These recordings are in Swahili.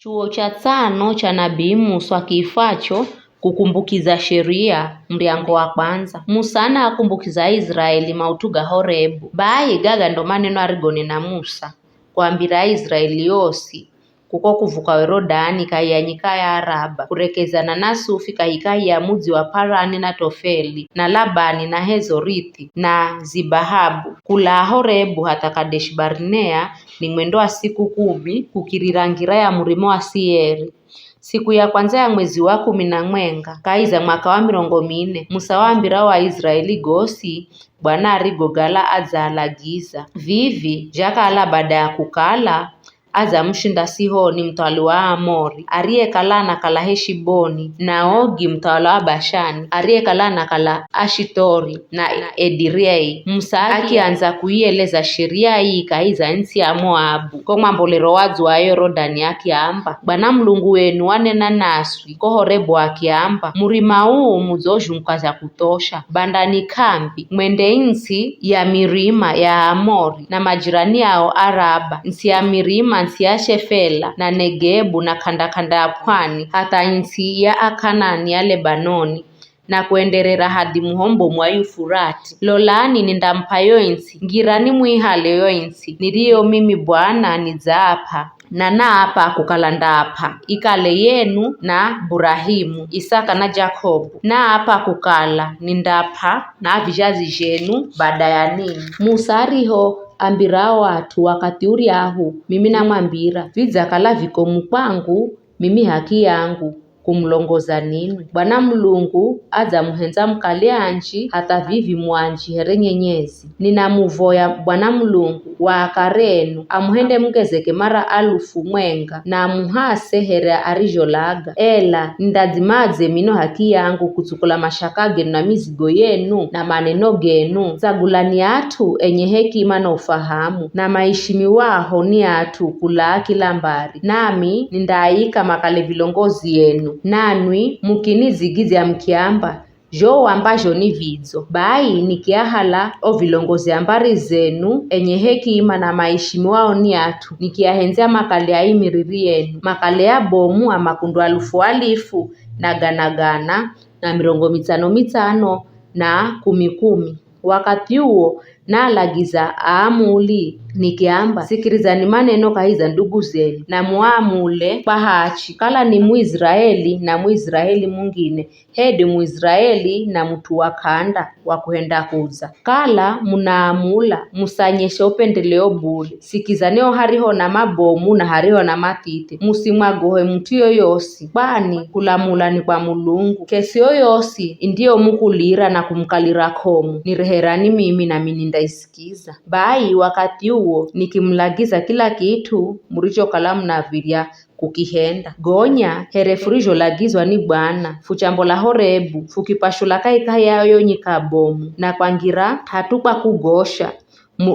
Chuo cha tano cha Nabii Musa kiifacho kukumbukiza sheria mriango wa kwanza. Musa na akumbukiza Israeli mautuga Horebu. Bayi gaga ndo maneno arigoni na Musa kuambira Israeli yosi kuko kuvuka Yorodani kayanyika ya Araba kurekezana na Sufi kahikai ya muzi wa Parani na Tofeli na Labani na Hezorithi na Zibahabu kula Horebu hata Kadesh Barnea ni mwendo wa siku 10 kukirirangira ya murimo wa Sieri. Siku ya kwanza ya mwezi wa 10 kaiza mwaka wa 40 Musa waambira wa Israeli gosi Bwana arigogala azalagiza vivi jakala baada ya kukala aza mshinda Sihoni mtawala wa Amori aliyekala na kala Heshiboni na Ogi mtawala wa Bashani aliyekala na kala Ashitori na Edirei. Musa akianza kuieleza sheria hii kaiza nchi ya Moabu kwa mambolero wazu wa Yorodani akiamba Bwana Mulungu wenu wanena naswi ko Horebu akiamba murima huu muzoju mkaza kutosha bandani kambi mwende nchi ya mirima ya Amori na majirani yao Araba nchi ya mirima nchi ya Shefela na Negebu na kanda ya pwani hata nchi ya Akanani ya Lebanoni na kuenderera hadi muhombo mwa Yufurati. Lolani nindampa yo nchi ngirani muihale yo nchi niliyo mimi Bwana nizaapa na naapa kukalanda apa ikale yenu na Burahimu Isaka na Jakobu naapa kukala nindapa na vijazi jenu baada ya nini. Musa ariho ambira watu wakati uri ahu mimi namwambira vizakala vikomu kwangu mimi haki yangu kumlongoza nini. Bwana Mulungu aza muhenza mkali anchi hata vivi mwanji herenyenyezi ninamuvoya Bwana Mulungu wa akarenu amuhende mgezeke mara 1000 mwenga na amuhase here arijolaga ela ndazimaze mino haki yangu kutsukula mashaka genu na mizigo yenu na maneno genu zagulani atu enye hekima na ufahamu na maishimi waho ni atu kula kila mbari nami nindaika makale vilongozi yenu nanwi mukinizigize mkiamba jo ambajo ni vidzo bai nikiahala o vilongozi ambari zenu enye hekima na maishimi wao ni atu nikiahenzea makale ya imiriri yenu makale ya bomu amakundu 1000 na ganagana na 500 na 10 wakati huo nalagiza aamuli nikiamba sikirizani maneno kahiza ndugu zenu na muamule pahachi kala ni Muisraeli na Muisraeli mwingine hedi Muisraeli na mtu wa kanda wa kuenda kuza kala munaamula musanyeshe upendeleo bure sikizaneo hariho na mabomu na hariho na matite musimwagohe mtu yoyosi bani kulamula ni kwa Mulungu kesi yoyosi ndiyo mukulira na kumkalira komu nireherani mimi na minindaiskiza bai wakati huo nikimlagiza kila kitu muricho kalamu na viria kukihenda gonya herefurijo lagizwa ni Bwana fuchambo la Horebu fukipashula kaika yayo nyikabomu na kwangira hatupa kugosha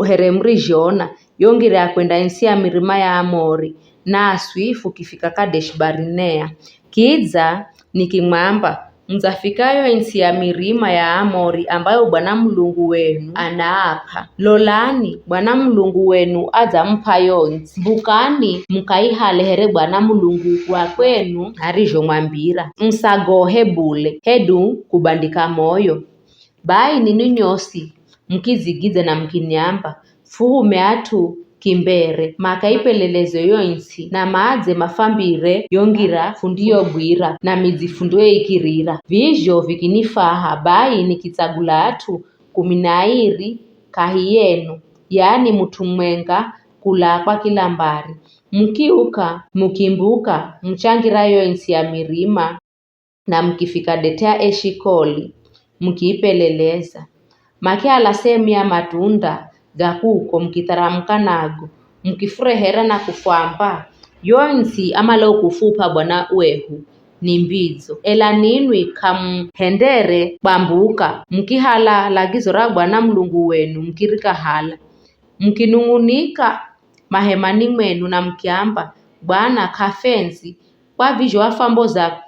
heremrijona yongira kwenda nsi ya mirima ya Amori na aswi fukifika Kadesh Barnea kiza nikimwamba mzafikayo nchi ya mirima ya Amori ambayo Bwana Mulungu wenu anaapa lolani Bwana Mulungu wenu aza mpa yonzi bukani mukaihale here Bwana Mulungu wa kwenu arijo mwambira msagohe bule hedu kubandika moyo bai nini nyosi mkizigize na mkiniamba fuhume atu kimbere makaipelelezo yonsi na maaze mafambire yongira fundiyo bwira na mizifundwe ikirira vijo vikinifaha bai nikitsagula atu 12 kahiyenu yani mtu mwenga kula kwa kila mbari mkiuka mkimbuka mchangira yonsi ya mirima na mkifika detea Eshikoli mkiipeleleza makiala sehemu ya matunda gakuko mkitaramka nago mkifurehera na kufamba yonsi amalo kufupa Bwana wehu ni mbizo ela ninwi kamhendere bambuka mkihala lagizo ra Bwana Mulungu wenu mkirika hala mkinungunika mahemani mwenu na mkiamba Bwana kafenzi kwa vijo afambo za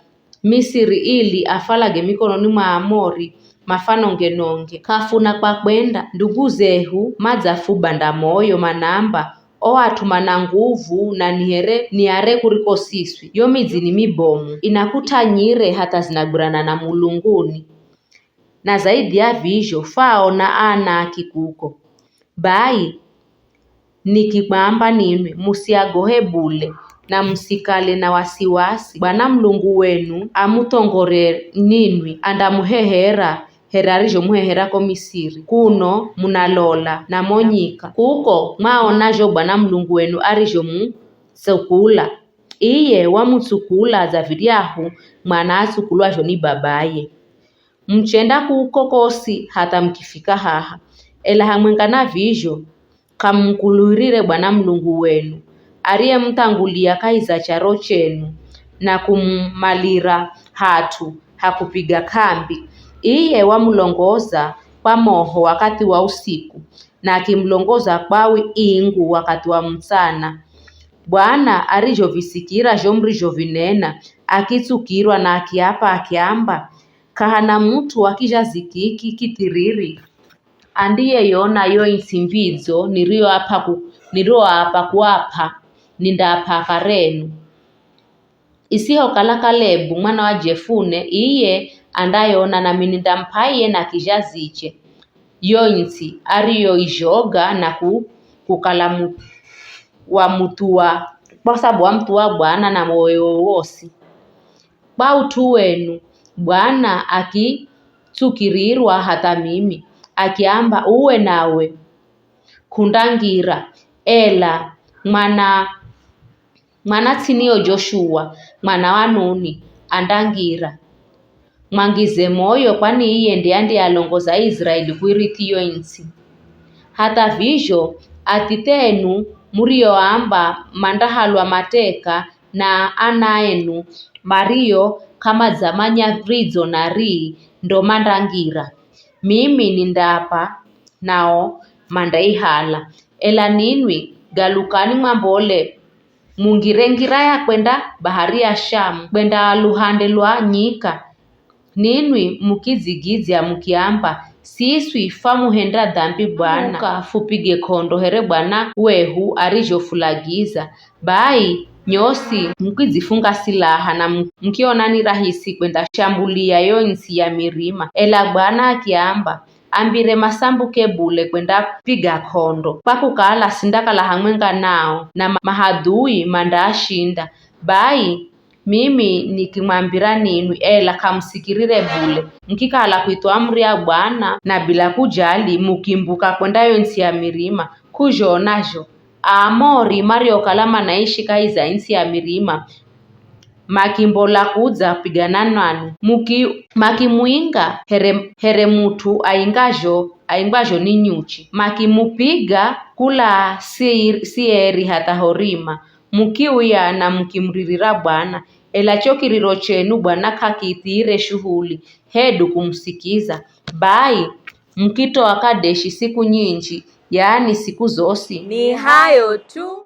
Misiri ili afalage mikononi mwa Amori mafano ngenonge kafuna kwa kwenda ndugu zehu mazafu banda moyo manamba atumana nguvu na niare kuriko siswi. Yo midzi ni mibomu inakutanyire hata zinagurana na mulunguni. Na zaidi ya vizho faona anaki kuko. Bai nikikwamba ninwi musiagohe bule na msikale na wasiwasi. Bwana Mlungu wenu amutongore ninwi andamuhehera herarijo muhehera ko Misiri kuno munalola na monyika kuko mwaonajo Bwana Mlungu wenu arijo mutsukula. Iye wamutsukula zaviryahu mwana atsukulwajo ni babaye. Mchenda kuko kosi hata mkifika haha. Ela hamwenga na vizho kamkulurire Bwana Mlungu wenu ariye mtangulia kaiza charo chenu na kummalira hatu hakupiga kambi. Iye wamulongoza kwa moho wakati wa usiku na akimlongoza kwawi ingu wakati wa mchana. Bwana arijo visikira jomrijo vinena akitsukirwa na akiapa akiamba kahana mtu akija zikiki kitiriri andiye yona yo insimbizo nirio apa kuapa nindapa karenu. Isiho kala Kalebu mwana wa Jefune iye andayona na minindampaye na kijaziche yo insi ariyo ijoga na kukala wa mutua kwa sababu wa mtu wa Bwana na moyo wosi. Kwa utu wenu Bwana akitsukirirwa hata mimi akiamba uwe nawe kundangira. Ela mwana tiniyo Joshua mwana wa Nuni andangira. Mwangize moyo kwani iye ndiye alongoza Israeli kuirithi yo insi. Hata vizho atitenu murioamba mandahalwa mateka na anaenu Mario kama zamanya vrizo nari ndo mandangira. Mimi nindapa nao mandaihala. Ela ninwi galukani mwambole mungirengira ya kwenda bahari ya Shamu kwenda luhande lwa nyika. Ninwi mukizigizya mukiamba siswi famuhenda dhambi Bwana kafupige kondo here Bwana wehu arijo fulagiza. Bai nyosi mkizifunga silaha na mkiona ni rahisi kwenda shambulia yo insi ya mirima. Ela Bwana akiamba ambire masambuke bule kwenda piga kondo kwa kukala sindakala hamwenga nao na mahadui mandashinda. Bai mimi nikimwambira ninwi ela kamsikirire bule mkikala kuitwa amri ya Bwana na bila kujali mukimbuka kwenda yo insi ya mirima kujonajo Amori Mario kalama naishi kaiza insi ya mirima makimbola kudza pigana nanu makimuinga here mutu aingwajo ni nyuchi makimupiga kula sieri hata horima mukiuya na mkimririra Bwana. Ela chokiriro chenu Bwana kakitire shughuli hedu kumsikiza. Bai mkitoa Kadeshi siku nyinji yaani siku zosi. Ni hayo tu.